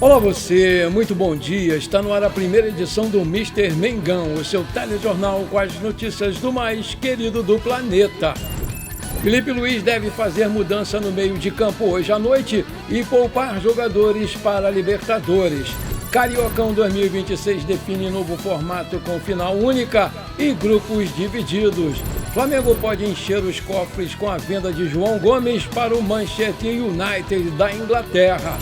Olá você, muito bom dia. Está no ar a primeira edição do Mister Mengão, o seu telejornal com as notícias do mais querido do planeta. Felipe Luiz deve fazer mudança no meio de campo hoje à noite e poupar jogadores para a Libertadores. Cariocão 2026 define novo formato com final única e grupos divididos. Flamengo pode encher os cofres com a venda de João Gomes para o Manchester United da Inglaterra.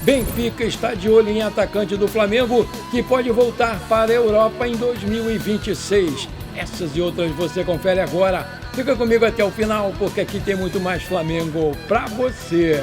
Benfica está de olho em atacante do Flamengo que pode voltar para a Europa em 2026. Essas e outras você confere agora. Fica comigo até o final porque aqui tem muito mais Flamengo para você.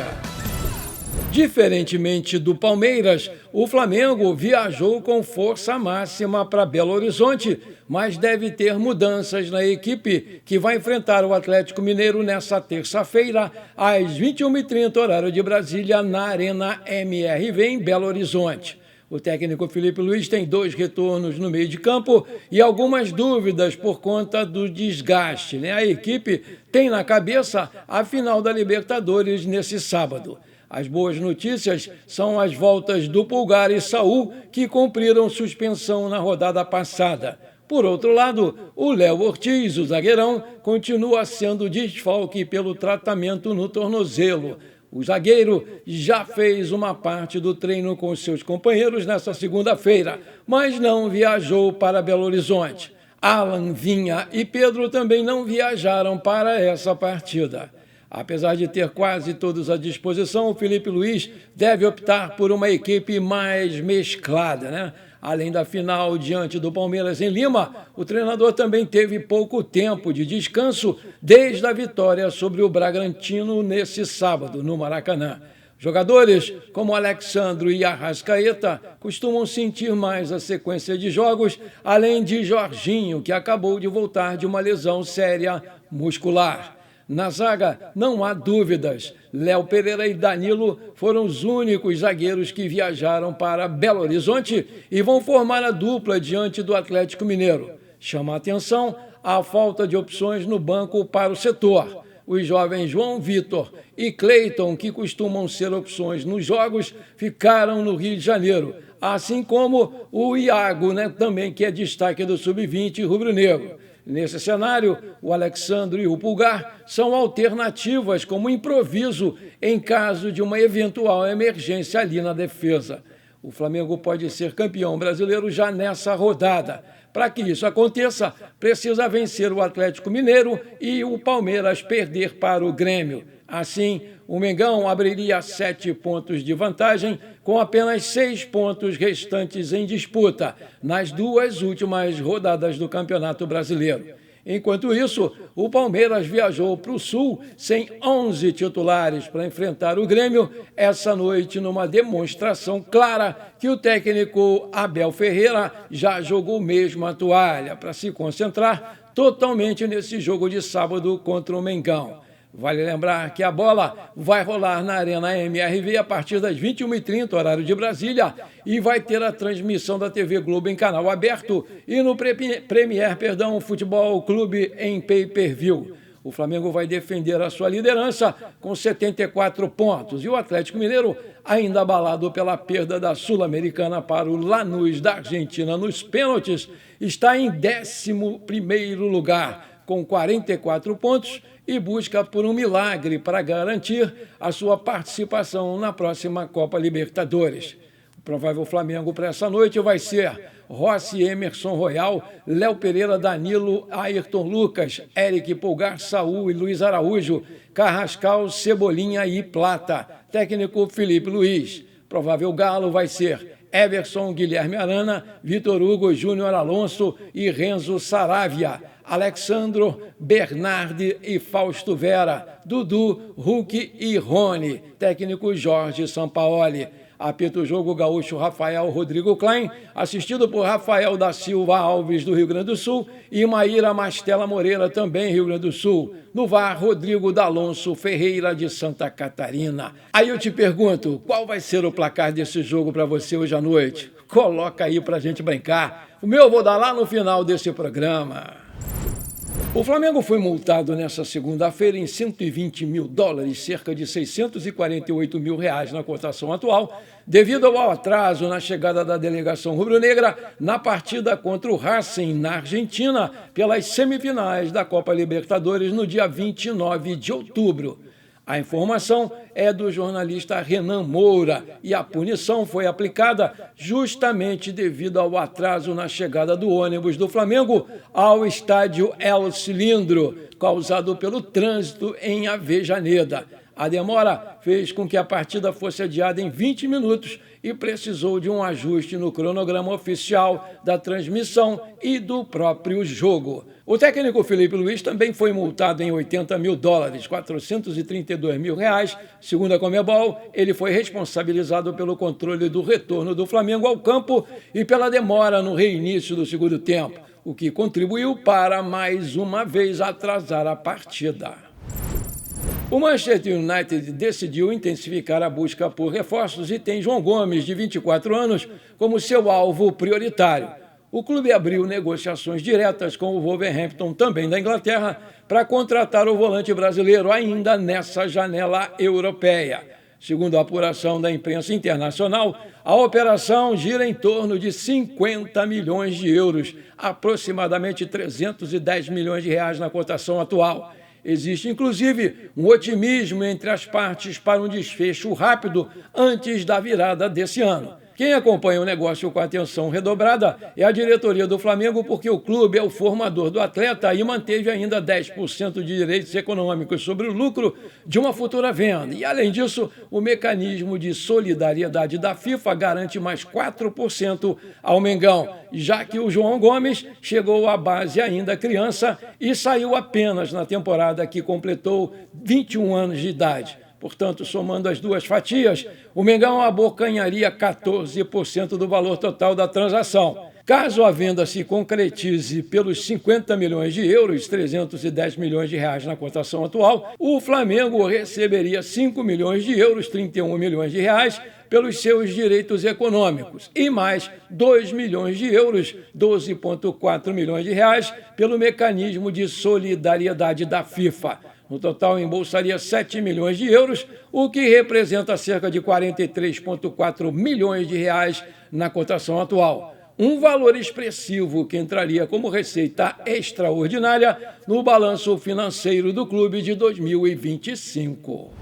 Diferentemente do Palmeiras, o Flamengo viajou com força máxima para Belo Horizonte, mas deve ter mudanças na equipe que vai enfrentar o Atlético Mineiro nessa terça-feira, às 21h30, horário de Brasília, na Arena MRV, em Belo Horizonte. O técnico Felipe Luiz tem 2 retornos no meio de campo e algumas dúvidas por conta do desgaste, A equipe tem na cabeça a final da Libertadores nesse sábado. As boas notícias são as voltas do Pulgar e Saul, que cumpriram suspensão na rodada passada. Por outro lado, o Léo Ortiz, o zagueirão, continua sendo desfalque pelo tratamento no tornozelo. O zagueiro já fez uma parte do treino com seus companheiros nesta segunda-feira, mas não viajou para Belo Horizonte. Alan, Vinha e Pedro também não viajaram para essa partida. Apesar de ter quase todos à disposição, o Felipe Luiz deve optar por uma equipe mais mesclada, Além da final diante do Palmeiras em Lima, o treinador também teve pouco tempo de descanso desde a vitória sobre o Bragantino nesse sábado, no Maracanã. Jogadores como Alexandro e Arrascaeta costumam sentir mais a sequência de jogos, além de Jorginho, que acabou de voltar de uma lesão séria muscular. Na zaga, não há dúvidas. Léo Pereira e Danilo foram os únicos zagueiros que viajaram para Belo Horizonte e vão formar a dupla diante do Atlético Mineiro. Chama a atenção a falta de opções no banco para o setor. Os jovens João Vitor e Cleiton, que costumam ser opções nos jogos, ficaram no Rio de Janeiro. Assim como o Iago, também que é destaque do Sub-20 rubro-negro. Nesse cenário, o Alexandre e o Pulgar são alternativas como improviso em caso de uma eventual emergência ali na defesa. O Flamengo pode ser campeão brasileiro já nessa rodada. Para que isso aconteça, precisa vencer o Atlético Mineiro e o Palmeiras perder para o Grêmio. Assim, o Mengão abriria 7 pontos de vantagem com apenas 6 pontos restantes em disputa nas 2 últimas rodadas do Campeonato Brasileiro. Enquanto isso, o Palmeiras viajou para o Sul sem 11 titulares para enfrentar o Grêmio essa noite numa demonstração clara que o técnico Abel Ferreira já jogou mesmo a toalha para se concentrar totalmente nesse jogo de sábado contra o Mengão. Vale lembrar que a bola vai rolar na Arena MRV a partir das 21h30, horário de Brasília, e vai ter a transmissão da TV Globo em canal aberto e no Premier Futebol Clube em pay-per-view. O Flamengo vai defender a sua liderança com 74 pontos e o Atlético Mineiro, ainda abalado pela perda da Sul-Americana para o Lanús da Argentina nos pênaltis, está em 11º lugar, com 44 pontos, e busca por um milagre para garantir a sua participação na próxima Copa Libertadores. O provável Flamengo para essa noite vai ser Rossi, Emerson Royal, Léo Pereira, Danilo, Ayrton Lucas, Eric Pulgar, Saul e Luiz Araújo, Carrascal, Cebolinha e Plata. Técnico Felipe Luiz. Provável galo vai ser Everson, Guilherme Arana, Vitor Hugo, Júnior Alonso e Renzo Saravia. Alexandro, Bernardi e Fausto Vera, Dudu, Hulk e Rony, técnico Jorge Sampaoli. Apita o jogo gaúcho Rafael Rodrigo Klein, assistido por Rafael da Silva Alves, do Rio Grande do Sul, e Maíra Mastella Moreira, também Rio Grande do Sul. No VAR, Rodrigo D'Alonso Ferreira, de Santa Catarina. Aí eu te pergunto, qual vai ser o placar desse jogo para você hoje à noite? Coloca aí para a gente brincar. O meu eu vou dar lá no final desse programa. O Flamengo foi multado nesta segunda-feira em US$ 120 mil, cerca de R$ 648 mil na cotação atual, devido ao atraso na chegada da delegação rubro-negra na partida contra o Racing, na Argentina, pelas semifinais da Copa Libertadores no dia 29 de outubro. A informação é do jornalista Renan Moura e a punição foi aplicada justamente devido ao atraso na chegada do ônibus do Flamengo ao estádio El Cilindro, causado pelo trânsito em Avejaneda. A demora fez com que a partida fosse adiada em 20 minutos e precisou de um ajuste no cronograma oficial da transmissão e do próprio jogo. O técnico Felipe Luiz também foi multado em US$ 80 mil, R$ 432 mil. Segundo a Conmebol, ele foi responsabilizado pelo controle do retorno do Flamengo ao campo e pela demora no reinício do segundo tempo, o que contribuiu para, mais uma vez, atrasar a partida. O Manchester United decidiu intensificar a busca por reforços e tem João Gomes, de 24 anos, como seu alvo prioritário. O clube abriu negociações diretas com o Wolverhampton, também da Inglaterra, para contratar o volante brasileiro ainda nessa janela europeia. Segundo a apuração da imprensa internacional, a operação gira em torno de 50 milhões de euros, aproximadamente R$ 310 milhões na cotação atual. Existe, inclusive, um otimismo entre as partes para um desfecho rápido antes da virada desse ano. Quem acompanha o negócio com atenção redobrada é a diretoria do Flamengo, porque o clube é o formador do atleta e manteve ainda 10% de direitos econômicos sobre o lucro de uma futura venda. E, além disso, o mecanismo de solidariedade da FIFA garante mais 4% ao Mengão, já que o João Gomes chegou à base ainda criança e saiu apenas na temporada que completou 21 anos de idade. Portanto, somando as duas fatias, o Mengão abocanharia 14% do valor total da transação. Caso a venda se concretize pelos 50 milhões de euros, 310 milhões de reais na cotação atual, o Flamengo receberia 5 milhões de euros, 31 milhões de reais, pelos seus direitos econômicos e mais 2 milhões de euros, 12,4 milhões de reais, pelo mecanismo de solidariedade da FIFA. No total, embolsaria 7 milhões de euros, o que representa cerca de 43,4 milhões de reais na cotação atual. Um valor expressivo que entraria como receita extraordinária no balanço financeiro do clube de 2025.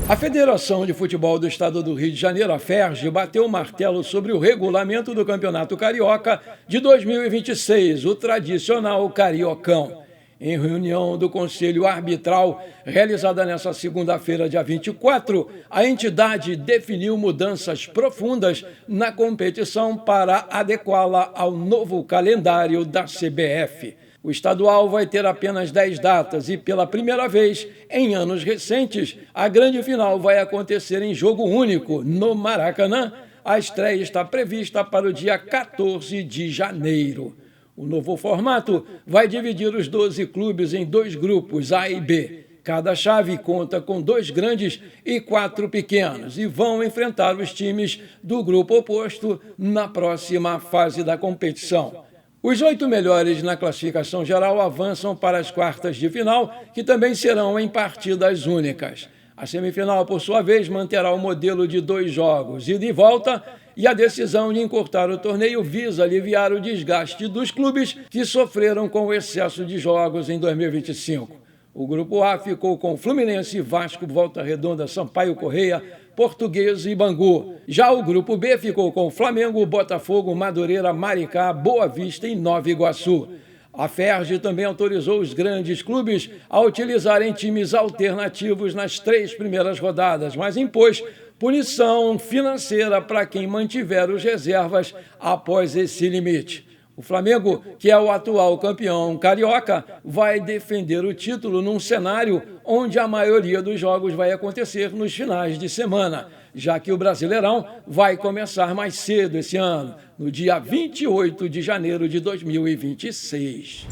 A Federação de Futebol do Estado do Rio de Janeiro, a FERJ, bateu o martelo sobre o regulamento do Campeonato Carioca de 2026, o tradicional Cariocão. Em reunião do Conselho Arbitral, realizada nesta segunda-feira, dia 24, a entidade definiu mudanças profundas na competição para adequá-la ao novo calendário da CBF. O estadual vai ter apenas 10 datas e, pela primeira vez em anos recentes, a grande final vai acontecer em jogo único, no Maracanã. A estreia está prevista para o dia 14 de janeiro. O novo formato vai dividir os 12 clubes em 2 grupos, A e B. Cada chave conta com 2 grandes e 4 pequenos e vão enfrentar os times do grupo oposto na próxima fase da competição. Os 8 melhores na classificação geral avançam para as quartas de final, que também serão em partidas únicas. A semifinal, por sua vez, manterá o modelo de 2 jogos, ida e volta, e a decisão de encurtar o torneio visa aliviar o desgaste dos clubes que sofreram com o excesso de jogos em 2025. O Grupo A ficou com Fluminense, Vasco, Volta Redonda, Sampaio Corrêa, Portuguesa e Bangu. Já o Grupo B ficou com Flamengo, Botafogo, Madureira, Maricá, Boa Vista e Nova Iguaçu. A FERJ também autorizou os grandes clubes a utilizarem times alternativos nas 3 primeiras rodadas, mas impôs punição financeira para quem mantiver os reservas após esse limite. O Flamengo, que é o atual campeão carioca, vai defender o título num cenário onde a maioria dos jogos vai acontecer nos finais de semana, já que o Brasileirão vai começar mais cedo esse ano, no dia 28 de janeiro de 2026.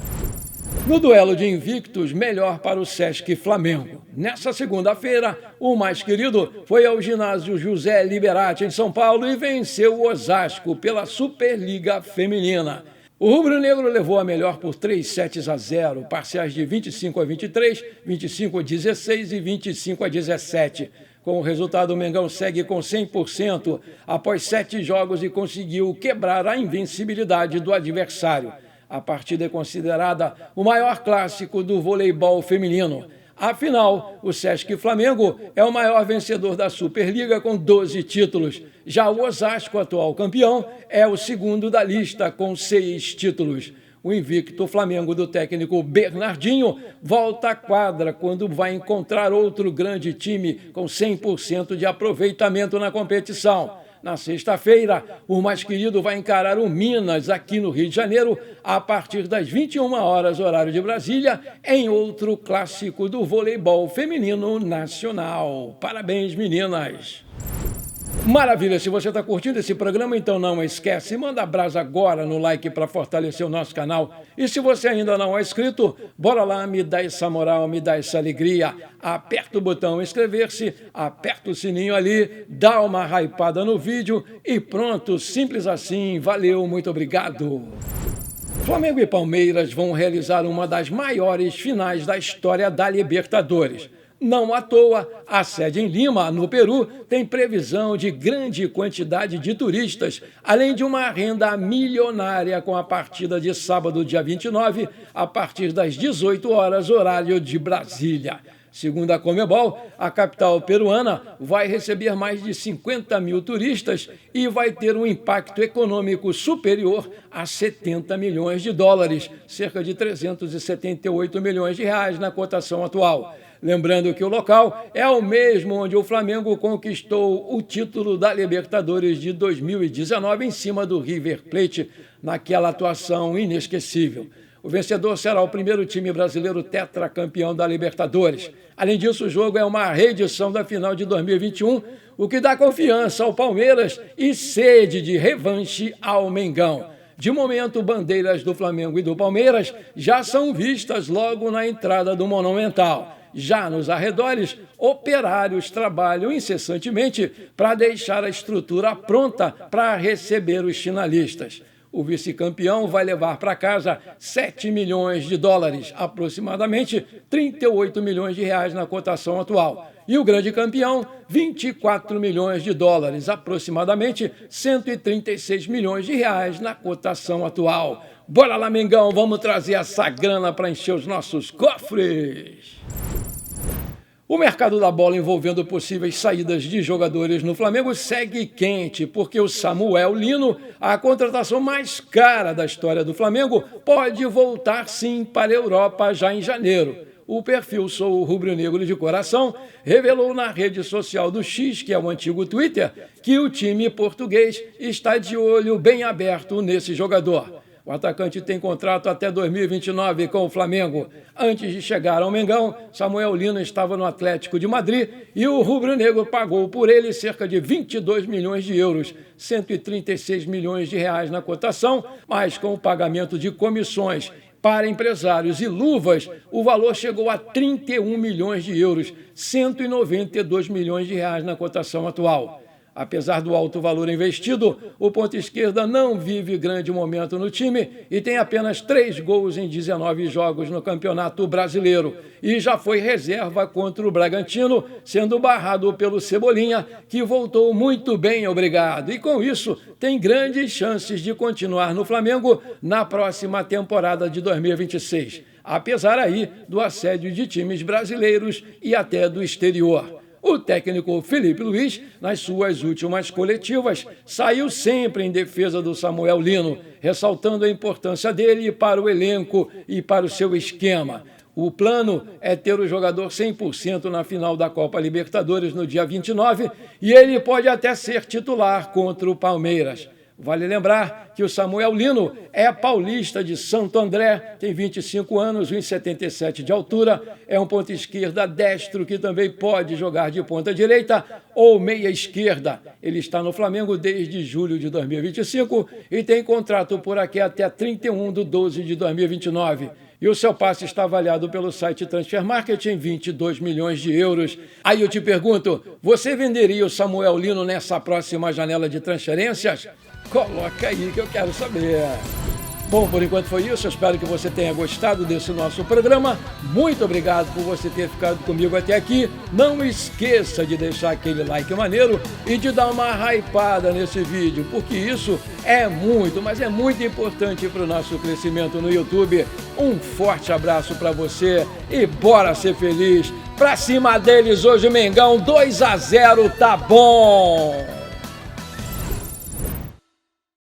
No duelo de invictos, melhor para o Sesc Flamengo. Nessa segunda-feira, o mais querido foi ao ginásio José Liberati, em São Paulo, e venceu o Osasco pela Superliga Feminina. O rubro-negro levou a melhor por 3 sets a 0, parciais de 25-23, 25-16 e 25-17. Com o resultado, o Mengão segue com 100% após 7 jogos e conseguiu quebrar a invencibilidade do adversário. A partida é considerada o maior clássico do voleibol feminino. Afinal, o Sesc Flamengo é o maior vencedor da Superliga com 12 títulos. Já o Osasco, atual campeão, é o segundo da lista com 6 títulos. O invicto Flamengo do técnico Bernardinho volta à quadra quando vai encontrar outro grande time com 100% de aproveitamento na competição. Na sexta-feira, o mais querido vai encarar o Minas, aqui no Rio de Janeiro, a partir das 21 horas, horário de Brasília, em outro clássico do voleibol feminino nacional. Parabéns, meninas! Maravilha, se você está curtindo esse programa, então não esquece, manda brasa agora no like para fortalecer o nosso canal. E se você ainda não é inscrito, bora lá, me dá essa moral, me dá essa alegria. Aperta o botão inscrever-se, aperta o sininho ali, dá uma hypada no vídeo e pronto, simples assim, valeu, muito obrigado. Flamengo e Palmeiras vão realizar uma das maiores finais da história da Libertadores. Não à toa, a sede em Lima, no Peru, tem previsão de grande quantidade de turistas, além de uma renda milionária com a partida de sábado, dia 29, a partir das 18 horas, horário de Brasília. Segundo a Conmebol, a capital peruana vai receber mais de 50 mil turistas e vai ter um impacto econômico superior a 70 milhões de dólares, cerca de 378 milhões de reais na cotação atual. Lembrando que o local é o mesmo onde o Flamengo conquistou o título da Libertadores de 2019 em cima do River Plate, naquela atuação inesquecível. O vencedor será o primeiro time brasileiro tetracampeão da Libertadores. Além disso, o jogo é uma reedição da final de 2021, o que dá confiança ao Palmeiras e sede de revanche ao Mengão. De momento, bandeiras do Flamengo e do Palmeiras já são vistas logo na entrada do Monumental. Já nos arredores, operários trabalham incessantemente para deixar a estrutura pronta para receber os finalistas. O vice-campeão vai levar para casa 7 milhões de dólares, aproximadamente 38 milhões de reais na cotação atual. E o grande campeão, 24 milhões de dólares, aproximadamente 136 milhões de reais na cotação atual. Bora lá, Mengão, vamos trazer essa grana para encher os nossos cofres. O mercado da bola envolvendo possíveis saídas de jogadores no Flamengo segue quente, porque o Samuel Lino, a contratação mais cara da história do Flamengo, pode voltar sim para a Europa já em janeiro. O perfil Sou Rubro-Negro de Coração revelou na rede social do X, que é o antigo Twitter, que o time português está de olho bem aberto nesse jogador. O atacante tem contrato até 2029 com o Flamengo. Antes de chegar ao Mengão, Samuel Lino estava no Atlético de Madrid e o rubro-negro pagou por ele cerca de 22 milhões de euros, 136 milhões de reais na cotação, mas com o pagamento de comissões para empresários e luvas, o valor chegou a 31 milhões de euros, 192 milhões de reais na cotação atual. Apesar do alto valor investido, o ponta-esquerda não vive grande momento no time e tem apenas 3 gols em 19 jogos no Campeonato Brasileiro. E já foi reserva contra o Bragantino, sendo barrado pelo Cebolinha, que voltou muito bem, obrigado. E com isso, tem grandes chances de continuar no Flamengo na próxima temporada de 2026. Apesar aí do assédio de times brasileiros e até do exterior. O técnico Felipe Luiz, nas suas últimas coletivas, saiu sempre em defesa do Samuel Lino, ressaltando a importância dele para o elenco e para o seu esquema. O plano é ter o jogador 100% na final da Copa Libertadores no dia 29 e ele pode até ser titular contra o Palmeiras. Vale lembrar que o Samuel Lino é paulista de Santo André, tem 25 anos, 1,77 de altura, é um ponta-esquerda destro que também pode jogar de ponta direita ou meia esquerda. Ele está no Flamengo desde julho de 2025 e tem contrato por aqui até 31/12/2029. E o seu passe está avaliado pelo site Transfer Market em 22 milhões de euros. Aí eu te pergunto, você venderia o Samuel Lino nessa próxima janela de transferências? Coloca aí que eu quero saber. Bom, por enquanto foi isso. Eu espero que você tenha gostado desse nosso programa. Muito obrigado por você ter ficado comigo até aqui. Não esqueça de deixar aquele like maneiro e de dar uma hypada nesse vídeo, porque isso é muito, mas é muito importante para o nosso crescimento no YouTube. Um forte abraço para você e bora ser feliz. Pra cima deles hoje, Mengão, 2-0, tá bom!